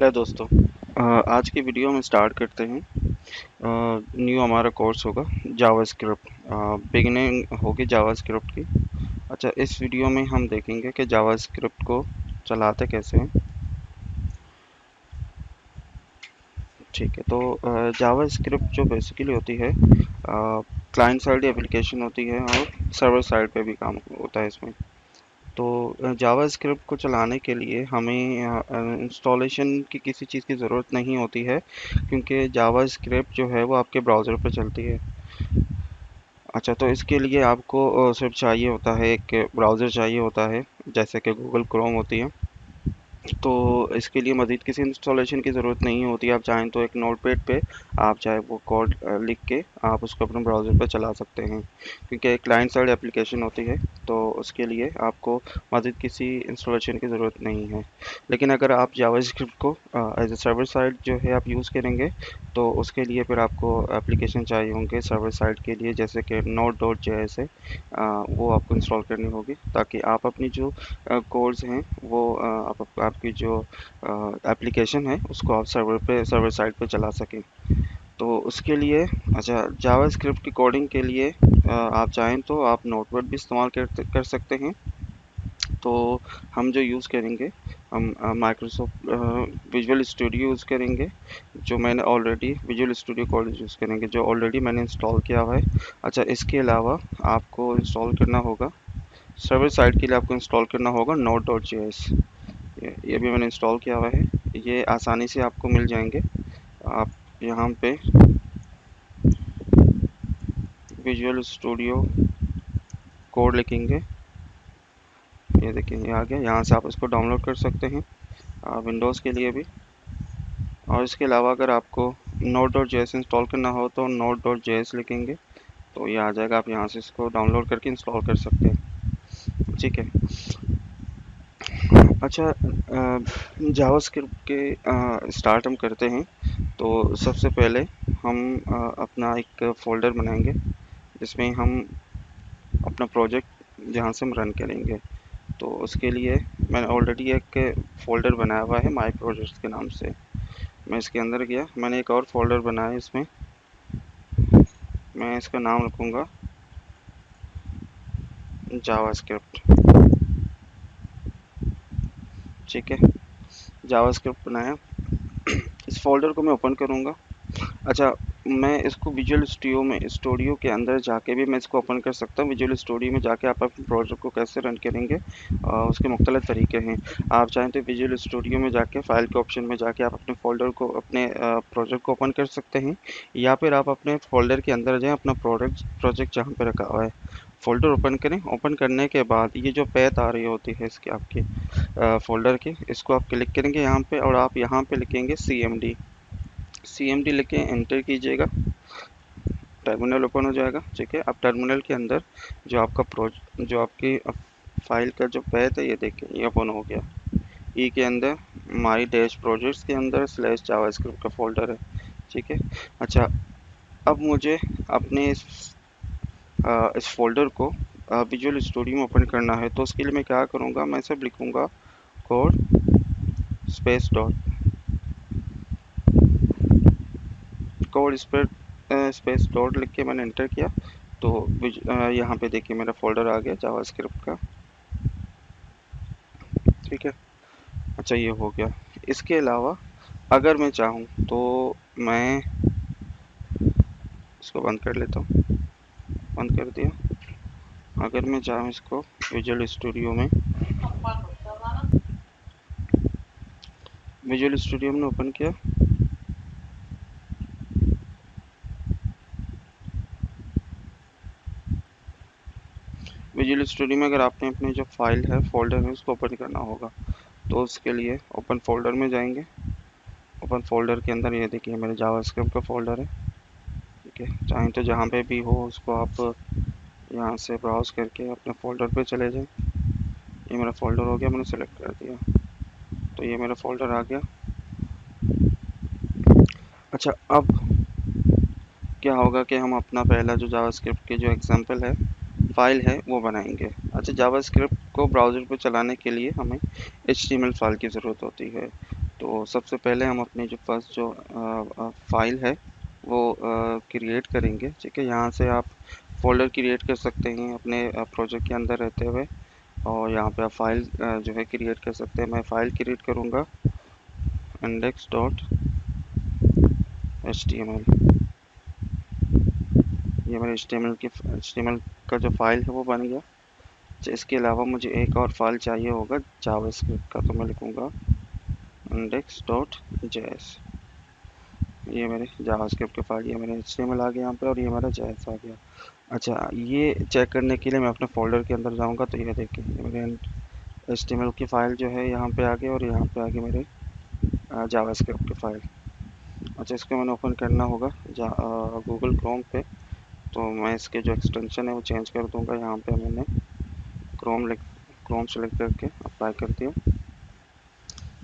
Hello दोस्तों। आज की वीडियो में स्टार्ट करते हैं। न्यू हमारा कोर्स होगा जावास्क्रिप्ट। बिगिनिंग होगी जावास्क्रिप्ट की। अच्छा, इस वीडियो में हम देखेंगे कि जावास्क्रिप्ट को चलाते कैसे हैं। ठीक है, तो जावास्क्रिप्ट जो बेसिकली होती है क्लाइंट साइड एप्लीकेशन होती है और सर्वर साइड पे भी काम होता है इसमें। तो जावास्क्रिप्ट को चलाने के लिए हमें इंस्टॉलेशन की किसी चीज़ की ज़रूरत नहीं होती है, क्योंकि जावास्क्रिप्ट जो है वो आपके ब्राउज़र पर चलती है। अच्छा, तो इसके लिए आपको सिर्फ चाहिए होता है, एक ब्राउज़र चाहिए होता है, जैसे कि गूगल क्रोम होती है। तो इसके लिए मज़ीद किसी इंस्टॉलेशन की ज़रूरत नहीं होती। आप चाहें तो एक नोटपैड पे आप चाहे वो कोड लिख के आप उसको अपने ब्राउज़र पे चला सकते हैं, क्योंकि एक क्लाइंट साइड एप्लीकेशन होती है। तो उसके लिए आपको मज़ीद किसी इंस्टॉलेशन की ज़रूरत नहीं है। लेकिन अगर आप जावास्क्रिप्ट को एज ए सर्वर साइड जो है आप यूज़ करेंगे, तो उसके लिए फिर आपको एप्लीकेशन चाहिए होंगे सर्वर साइड के लिए, जैसे कि node.js है। वो आपको इंस्टॉल करनी होगी, ताकि आप अपनी जो कोड्स हैं वो आपकी जो एप्लीकेशन है उसको आप सर्वर साइड पे चला सकें। तो उसके लिए अच्छा, जावास्क्रिप्ट की कोडिंग के लिए आप चाहें तो आप नोटपैड भी इस्तेमाल कर सकते हैं। तो हम जो यूज़ करेंगे, हम माइक्रोसॉफ्ट विजुअल स्टूडियो यूज़ करेंगे। जो मैंने already visual studio code use करेंगे जो ऑलरेडी मैंने इंस्टॉल किया हुआ है। अच्छा, इसके अलावा आपको इंस्टॉल करना होगा सर्वर साइड के लिए, आपको इंस्टॉल करना होगा node.js। ये भी मैंने इंस्टॉल किया हुआ है। ये आसानी से आपको मिल जाएंगे। आप यहाँ पे विजुअल स्टूडियो कोड लिखेंगे, ये देखिए ये आ गया। यहाँ से आप इसको डाउनलोड कर सकते हैं विंडोज़ के लिए भी। और इसके अलावा अगर आपको node.js इंस्टॉल करना हो तो node.js लिखेंगे, तो ये आ जाएगा। आप यहाँ से इसको डाउनलोड करके इंस्टॉल कर सकते हैं। ठीक है। अच्छा, जावास्क्रिप्ट के स्टार्ट हम करते हैं। तो सबसे पहले हम अपना एक फ़ोल्डर बनाएंगे, जिसमें हम अपना प्रोजेक्ट जहाँ से हम रन करेंगे। तो उसके लिए मैंने ऑलरेडी एक फ़ोल्डर बनाया हुआ है माय प्रोजेक्ट्स के नाम से। मैं इसके अंदर गया, मैंने एक और फ़ोल्डर बनाया, इसमें मैं इसका नाम रखूँगा जावास्क्रिप्ट। ठीक है, जावास्क्रिप्ट बनाया। इस फोल्डर को मैं ओपन करूँगा। अच्छा, मैं इसको विजुअल स्टूडियो के अंदर जाके भी मैं इसको ओपन कर सकता हूँ। विजुअल स्टूडियो में जाके आप अपने प्रोजेक्ट को कैसे रन करेंगे, उसके मुख्तलिफ तरीके हैं। आप चाहें तो विजुअल स्टूडियो में जाके फाइल के ऑप्शन में जाके आप अपने फोल्डर को, अपने प्रोजेक्ट को ओपन कर सकते हैं, या फिर आप अपने फोल्डर के अंदर जाएँ, अपना प्रोजेक्ट जहाँ पे रखा हुआ है फोल्डर ओपन करें। ओपन करने के बाद ये जो पैथ आ रही होती है इसकी आपकी फोल्डर की, इसको आप क्लिक करेंगे यहाँ पे, और आप यहाँ पे लिखेंगे CMD लिख के एंटर कीजिएगा। टर्मिनल ओपन हो जाएगा। ठीक है, अब टर्मिनल के अंदर जो आपका जो आपकी फाइल का जो पैथ है, ये देखिए ये ओपन हो गया। ई के अंदर माई डैश प्रोजेक्ट्स के अंदर स्लैश जावास्क्रिप्ट का फोल्डर है। ठीक है। अच्छा, अब मुझे अपने इस फोल्डर को विजुअल स्टूडियो में ओपन करना है। तो उसके लिए मैं क्या करूँगा, मैं सब लिखूँगा कोड स्पेस स्पेस डॉट लिख के मैंने एंटर किया। तो यहाँ पे देखिए मेरा फोल्डर आ गया जावास्क्रिप्ट का। ठीक है। अच्छा, ये हो गया। इसके अलावा अगर मैं चाहूँ तो मैं इसको बंद कर लेता हूँ। बंद कर दिया। अगर मैं चाहूँ इसको विजुअल स्टूडियो में ओपन किया। विजुअल स्टूडियो में अगर आपने अपनी जो फाइल है, फोल्डर है, उसको ओपन करना होगा, तो उसके लिए ओपन फोल्डर में जाएंगे। ओपन फोल्डर के अंदर ये देखिए मेरे जावास्क्रिप्ट का फोल्डर है। ठीक है, चाहें तो जहाँ पे भी हो उसको आप यहाँ से ब्राउज़ करके अपने फोल्डर पे चले जाएं। ये मेरा फोल्डर हो गया, मैंने सेलेक्ट कर दिया, तो ये मेरा फोल्डर आ गया। अच्छा, अब क्या होगा कि हम अपना पहला जो जावास्क्रिप्ट की जो एग्जांपल है फाइल है वो बनाएंगे। अच्छा, जावास्क्रिप्ट को ब्राउज़र पे चलाने के लिए हमें HTML फाइल की ज़रूरत होती है। तो सबसे पहले हम अपनी जो फर्स्ट जो फाइल है वो क्रिएट करेंगे। ठीक है, यहाँ से आप फोल्डर क्रिएट कर सकते हैं अपने प्रोजेक्ट के अंदर रहते हुए, और यहाँ पे आप फाइल जो है क्रिएट कर सकते हैं। मैं फाइल क्रिएट करूँगा इंडेक्स डॉट HTML। ये मेरे HTML का जो फाइल है वो बन गया। अच्छा, इसके अलावा मुझे एक और फाइल चाहिए होगा जावास्क्रिप्ट का, तो मैं लिखूँगा इंडेक्स डॉट जेएस। ये मेरे जावास्क्रिप्ट के फाइल, ये मेरे HTML आ गया यहाँ पे, और ये मेरा जेएस आ गया। अच्छा, ये चेक करने के लिए मैं अपने फोल्डर के अंदर जाऊँगा, तो ये देखिए ये मेरे HTML की फ़ाइल जो है यहाँ पे आ गई, और यहाँ पे आ गई मेरे जावास्क्रिप्ट की फ़ाइल। अच्छा, इसको मैंने ओपन करना होगा गूगल क्रोम पे, तो मैं इसके जो एक्सटेंशन है वो चेंज कर दूँगा। यहाँ पे मैंने क्रोम सेलेक्ट करके अप्लाई कर दिया,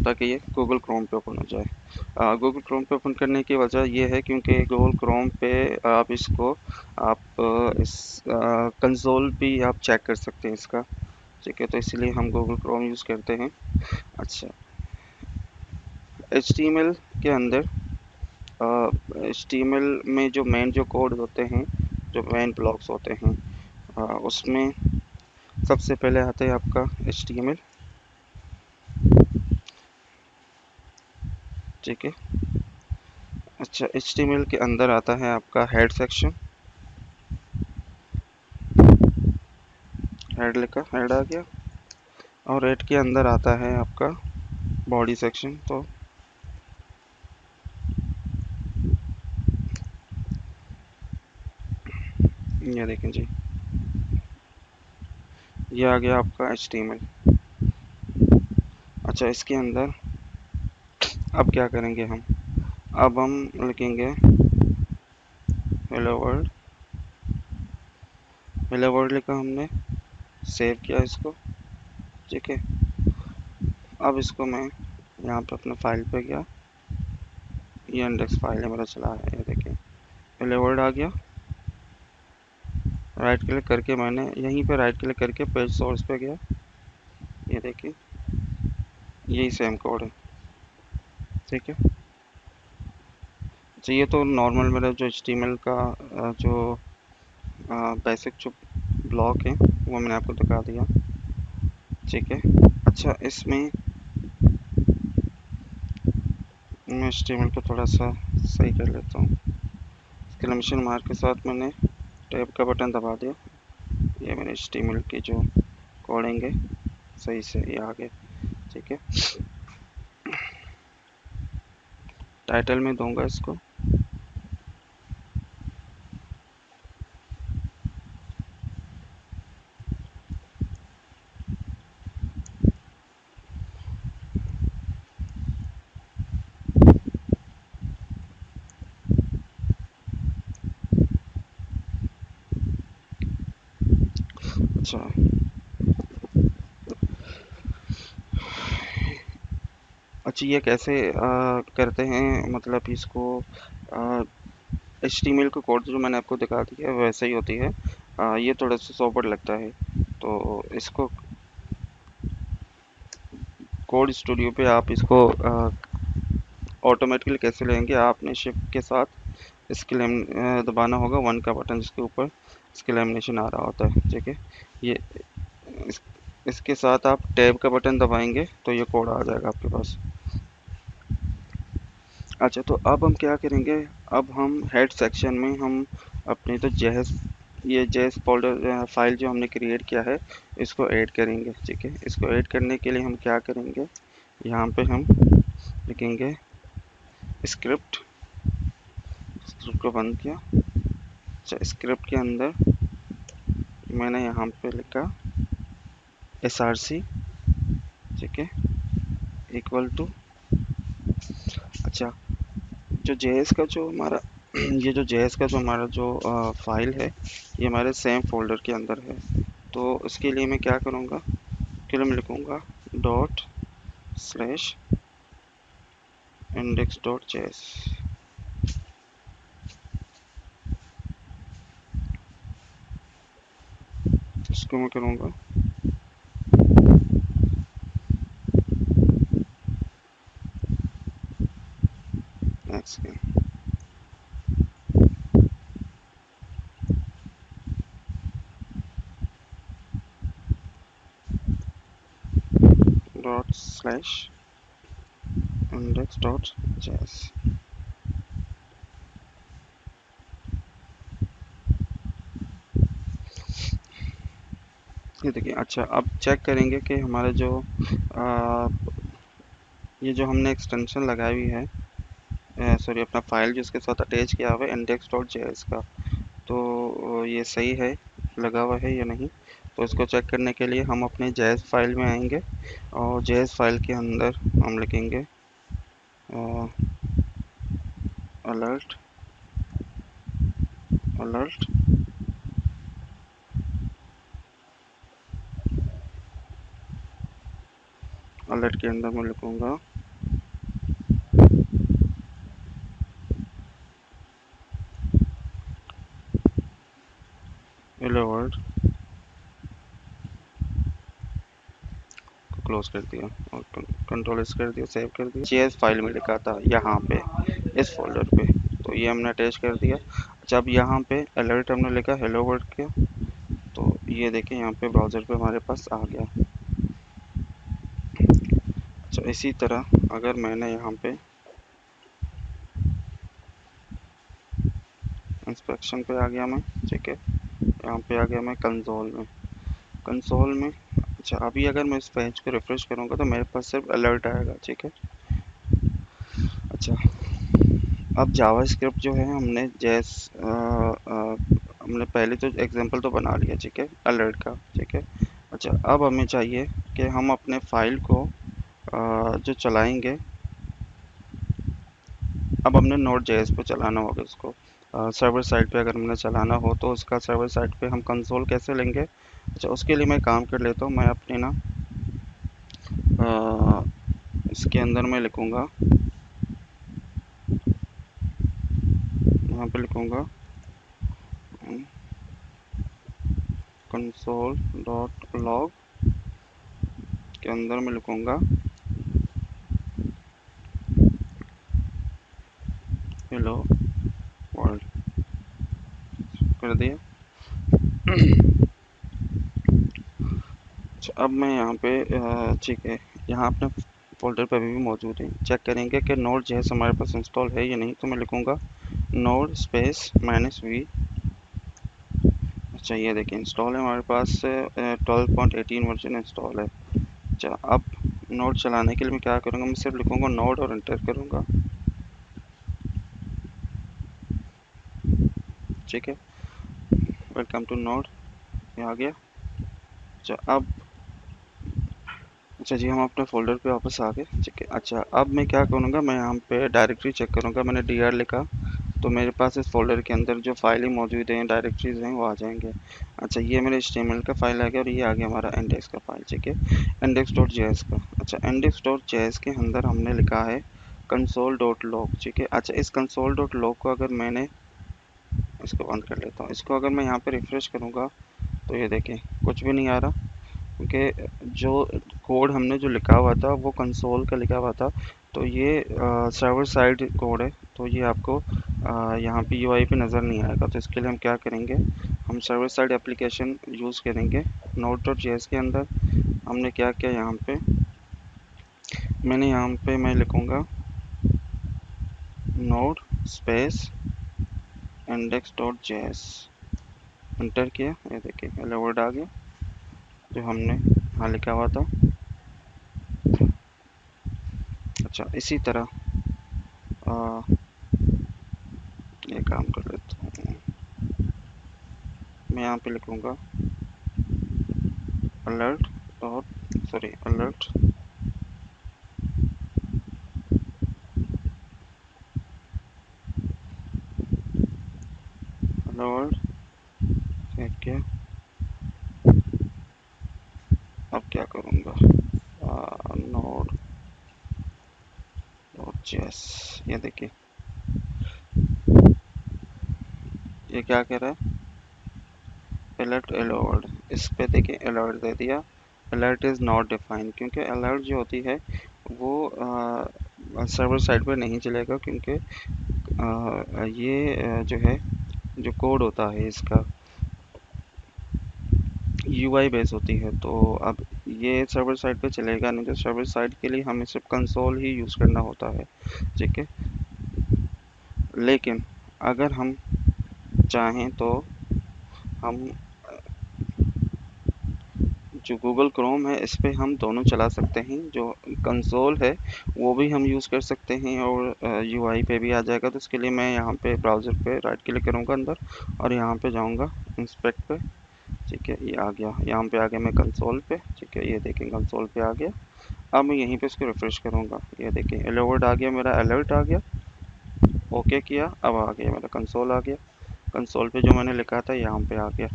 ताकि ये गूगल क्रोम पे ओपन हो जाए। गूगल क्रोम पे ओपन करने की वजह ये है क्योंकि गूगल क्रोम पे आप इसको इस कंसोल भी आप चेक कर सकते हैं इसका। ठीक है, तो इसलिए हम गूगल क्रोम यूज़ करते हैं। अच्छा, HTML के अंदर HTML में जो मेन जो कोड होते हैं, जो मेन ब्लॉक्स होते हैं, उसमें सबसे पहले आता है आपका HTML। ठीक है, अच्छा, HTML के अंदर आता है आपका हेड सेक्शन। हेड लिखा, हेड आ गया। और हेड के अंदर आता है आपका बॉडी सेक्शन। तो ये देखें जी, ये आ गया आपका HTML। अच्छा, इसके अंदर अब क्या करेंगे हम? अब हम लिखेंगे हेलो वर्ल्ड। हेलो वर्ल्ड लिखा हमने, सेव किया इसको। ठीक है, अब इसको मैं यहाँ पे अपने फाइल पे गया, ये इंडेक्स फाइल है मेरा चला है, ये देखिए हेलो वर्ल्ड आ गया। राइट क्लिक करके मैंने यहीं पे राइट क्लिक करके पेज सोर्स पे गया, ये देखिए यही सेम कोड है। ठीक है, तो ये तो नॉर्मल मेरा जो HTML का जो बेसिक जो ब्लॉक है वो मैंने आपको दिखा दिया। ठीक है, अच्छा, इसमें मैं HTML को थोड़ा सा सही कर लेता हूँ। एक्सक्लेमेशन मार्क के साथ मैंने टैब का बटन दबा दिया, ये मेरे HTML की जो कोडिंग है सही से ये आ गया। ठीक है, टाइटल में दूंगा इसको अच्छा, अच्छा, ये कैसे करते हैं, मतलब इसको HTML का कोड जो मैंने आपको दिखा दिया है वैसे ही होती है। ये थोड़ा सा सोबर लगता है, तो इसको कोड स्टूडियो पे आप इसको ऑटोमेटिकली कैसे लेंगे? आपने शिफ्ट के साथ इसके दबाना होगा 1 का बटन, जिसके ऊपर इसके लेमिनेशन आ रहा होता है। ठीक है, ये इस, इसके साथ आप टैब का बटन दबाएंगे तो ये कोड आ जाएगा आपके पास। अच्छा, तो अब हम क्या करेंगे? अब हम हेड सेक्शन में हम अपनी तो ये जेएस फोल्डर फाइल जो हमने क्रिएट किया है इसको ऐड करेंगे। ठीक है, इसको ऐड करने के लिए हम क्या करेंगे? यहाँ पे हम लिखेंगे स्क्रिप्ट। स्क्रिप्ट को बंद किया। अच्छा, स्क्रिप्ट के अंदर मैंने यहाँ पे लिखा src। ठीक है, इक्वल टू, अच्छा, जो जेएस का जो हमारा ये जो जेएस का जो हमारा जो फाइल है ये हमारे सेम फोल्डर के अंदर है। तो इसके लिए मैं क्या करूँगा? के लिए मैं लिखूँगा dot slash index dot JS. इसको मैं करूँगा इंडेक्स के। Dot slash index dot JS. ये देखिए। अच्छा, अब चेक करेंगे कि हमारा जो ये जो हमने एक्सटेंशन लगाई हुई है, सॉरी अपना फाइल जिसके साथ अटैच किया हुआ है इंडेक्स डॉट जेएस का, तो ये सही है, लगा हुआ है या नहीं। तो इसको चेक करने के लिए हम अपने जेएस फाइल में आएंगे और जेएस फाइल के अंदर हम लिखेंगे अलर्ट अलर्ट। अलर्ट के अंदर मैं लिखूंगा हेलो वर्ल्ड, क्लोज कर दिया और कंट्रोल एस कर दिया, सेव कर दिया। जेएस फाइल में लिखा था यहाँ पे इस फोल्डर पे, तो ये हमने अटैच कर दिया। जब यहाँ पे अलर्ट हमने लिखा हेलो वर्ल्ड के, तो ये देखें यहाँ पे ब्राउज़र पे हमारे पास आ गया। अच्छा, इसी तरह अगर मैंने यहाँ पे इंस्पेक्शन पे आ गया मैं, ठीक है, यहाँ पे आ गया मैं कंसोल में। कंसोल में अच्छा, अभी अगर मैं इस पेज को रिफ्रेश करूँगा तो मेरे पास सिर्फ अलर्ट आएगा, ठीक है। अच्छा, अब जावास्क्रिप्ट जो है हमने हमने पहले तो एग्जांपल तो बना लिया, ठीक है, अलर्ट का, ठीक है। अच्छा, अब हमें चाहिए कि हम अपने फाइल को जो चलाएंगे, अब हमने नोड जेएस पे चलाना होगा इसको। सर्वर साइड पे अगर हमने चलाना हो तो उसका सर्वर साइड पे हम कंसोल कैसे लेंगे। अच्छा, उसके लिए मैं काम कर लेता हूँ। मैं अपने ना इसके अंदर मैं लिखूँगा, यहाँ पे लिखूँगा कंसोल डॉट लॉग के अंदर मैं लिखूँगा हेलो वर्ल्ड, कर दिया। अच्छा, अब मैं यहाँ पे ठीक है, यहाँ अपने फोल्डर पे अभी भी मौजूद है। चेक करेंगे कि नोड जेएस हमारे पास इंस्टॉल है या नहीं, तो मैं लिखूँगा नोड स्पेस -v। अच्छा, ये देखिए इंस्टॉल है हमारे पास, 12.18 वर्जन इंस्टॉल है। अच्छा, अब नोड चलाने के लिए मैं क्या करूँगा, मैं सिर्फ लिखूँगा नोड और एंटर करूँगा, ठीक है। वेलकम टू नोड, ये आ गया। अच्छा, अब अच्छा जी, हम अपने फ़ोल्डर पे वापस आ गए, ठीक है। अच्छा, अब मैं क्या करूँगा, मैं यहाँ पे डायरेक्टरी चेक करूँगा। मैंने dr लिखा तो मेरे पास इस फोल्डर के अंदर जो फाइलें मौजूद हैं, डायरेक्टरीज हैं, वो आ जाएंगे। अच्छा, ये मेरे HTML का फाइल आ गया और ये आ गया हमारा इंडेक्स का फाइल, ठीक है, इंडेक्स डॉट जेएस का। अच्छा, इंडेक्स डॉट जेएस के अंदर हमने लिखा है कंसोल डॉट लॉग, ठीक है। अच्छा, इस कंसोल डॉट लॉग को अगर मैंने इसको बंद कर लेता हूँ, इसको अगर मैं यहाँ पे रिफ्रेश करूँगा तो ये देखें कुछ भी नहीं आ रहा, क्योंकि जो कोड हमने जो लिखा हुआ था वो कंसोल का लिखा हुआ था। तो ये सर्वर साइड कोड है, तो ये आपको यहाँ पे यूआई पे नज़र नहीं आएगा। तो इसके लिए हम क्या करेंगे, हम सर्वर साइड एप्लीकेशन यूज़ करेंगे। नोड डॉट जेएस के अंदर हमने क्या किया, यहाँ पे मैं लिखूँगा node space index dot JS, enter किया, ये देखिए हेलो वर्ड आ गया जो हमने यहाँ लिखा हुआ था। अच्छा, इसी तरह ये काम कर लेता हूँ, मैं यहाँ पे लिखूँगा alert dot sorry alert hello world, ठीक है। अब क्या करूँगा, नोड डॉट जेएस, ये देखिए ये क्या कह रहा है, अलर्ट हेलो वर्ल्ड, इस पे देखिए अलर्ट दे दिया। अलर्ट इज़ नॉट डिफाइंड, क्योंकि अलर्ट जो होती है वो सर्वर साइड पे नहीं चलेगा, क्योंकि ये जो है, जो कोड होता है इसका यूआई बेस होती है। तो अब ये सर्वर साइड पे चलेगा नहीं, तो सर्वर साइड के लिए हमें सिर्फ कंसोल ही यूज़ करना होता है। ठीक है, लेकिन अगर हम चाहें तो हम जो गूगल क्रोम है इस पे हम दोनों चला सकते हैं। जो कंसोल है वो भी हम यूज़ कर सकते हैं, और यूआई पे भी आ जाएगा। तो इसके लिए मैं यहाँ पे ब्राउज़र पे राइट क्लिक करूँगा अंदर, और यहाँ पे जाऊँगा इंस्पेक्ट पे। ठीक है, ये आ गया, यहाँ पे आ गया मैं कंसोल पे। ठीक है, ये देखें कंसोल पे आ गया। अब मैं यहीं पे इसको रिफ्रेश करूँगा, ये देखें अलर्ट आ गया, मेरा अलर्ट आ गया। ओके किया, अब आ गया मेरा कंसोल आ गया। कंसोल पे जो मैंने लिखा था यहाँ पे आ गया।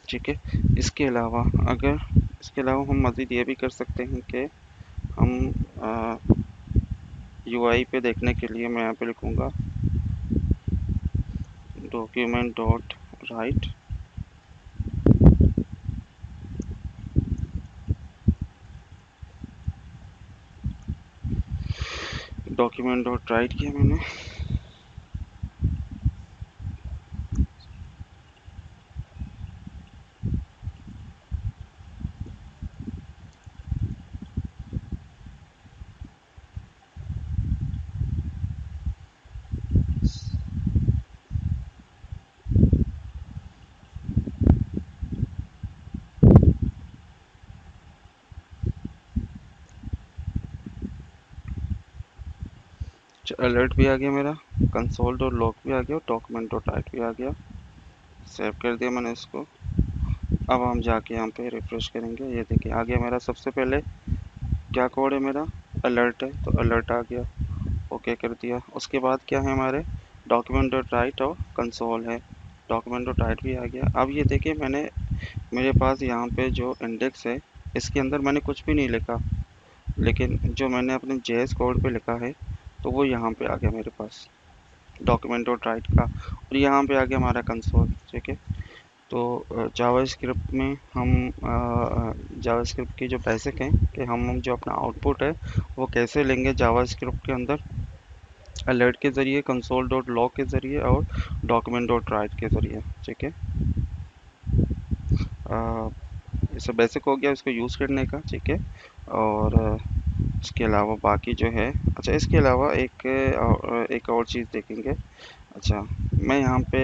ठीक है, इसके अलावा हम मज़ीद ये भी कर सकते हैं कि हम यूआई पे देखने के लिए मैं यहाँ पे लिखूँगा document dot right. Document dot right किया मैंने। अलर्ट भी आ गया मेरा, कंसोल डॉट लॉग भी आ गया, और डॉक्यूमेंट डॉट राइट भी आ गया। सेव कर दिया मैंने इसको। अब हम जाके यहाँ पे रिफ्रेश करेंगे, ये देखिए आ गया मेरा। सबसे पहले क्या कोड है मेरा, अलर्ट है, तो अलर्ट आ गया। ओके कर दिया। उसके बाद क्या है हमारे, डॉक्यूमेंट डॉट राइट और कंसोल है। डॉक्यूमेंट डॉट राइट भी आ गया। अब ये देखिए मेरे पास यहाँ पे जो इंडेक्स है इसके अंदर मैंने कुछ भी नहीं लिखा, लेकिन जो मैंने अपने जेएस कोड पे लिखा है तो वो यहाँ पे आ गया मेरे पास, डॉक्यूमेंट डॉट राइट का, और यहाँ पे आ गया हमारा कंसोल। ठीक है, तो जावा स्क्रिप्ट में हम जावा स्क्रिप्ट की जो बेसिक है कि हम जो अपना आउटपुट है वो कैसे लेंगे जावा स्क्रिप्ट के अंदर, अलर्ट के ज़रिए, कंसोल डॉट लॉग के ज़रिए, और डॉक्यूमेंट डॉट राइट के ज़रिए। ठीक है, ये सब बेसिक हो गया इसको यूज़ करने का। ठीक है, और इसके अलावा बाकी जो है, अच्छा इसके अलावा एक और चीज़ देखेंगे। अच्छा, मैं यहाँ पे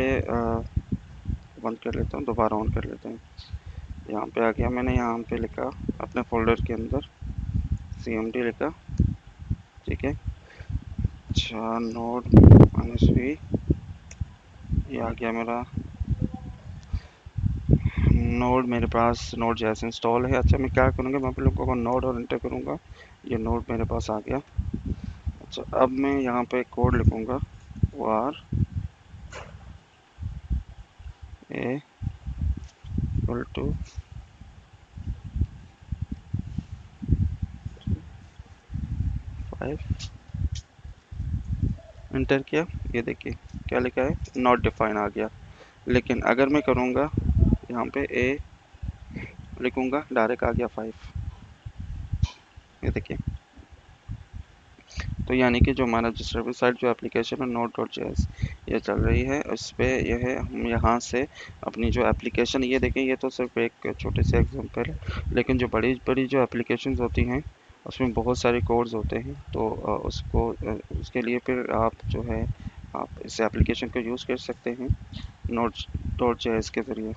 बंद कर लेता हूँ, दोबारा ऑन कर लेता हूँ। यहाँ पे आ गया, मैंने यहाँ पे लिखा अपने फोल्डर के अंदर cmd लिखा। ठीक है, अच्छा नोड -v, ये आ गया मेरा नोड, मेरे पास नोड जैसे इंस्टॉल है। अच्छा मैं क्या करूँगा, मैं आप लोगों को नोड और इंटर करूँगा, ये नोड मेरे पास आ गया। अच्छा अब मैं यहाँ पे कोड लिखूँगा, वार ए इक्वल टू 5, इंटर किया। ये देखिए क्या लिखा है, नॉट डिफाइन आ गया। लेकिन अगर मैं करूँगा यहाँ पे ए लिखूँगा, डायरेक्ट आ गया 5। ये देखिए, तो यानी कि जो हमारा जो सर्वर साइड जो एप्लीकेशन है नोड डॉट जेएस ये चल रही है, उस पर यह है हम यहाँ से अपनी जो एप्लीकेशन, ये देखें ये तो सिर्फ एक छोटे से एग्जांपल है, लेकिन जो बड़ी बड़ी जो एप्लीकेशंस होती हैं उसमें बहुत सारे कोड्स होते हैं। तो उसके लिए फिर आप जो है आप इस एप्लीकेशन को यूज़ कर सकते हैं नोड डॉट जेएस के ज़रिए।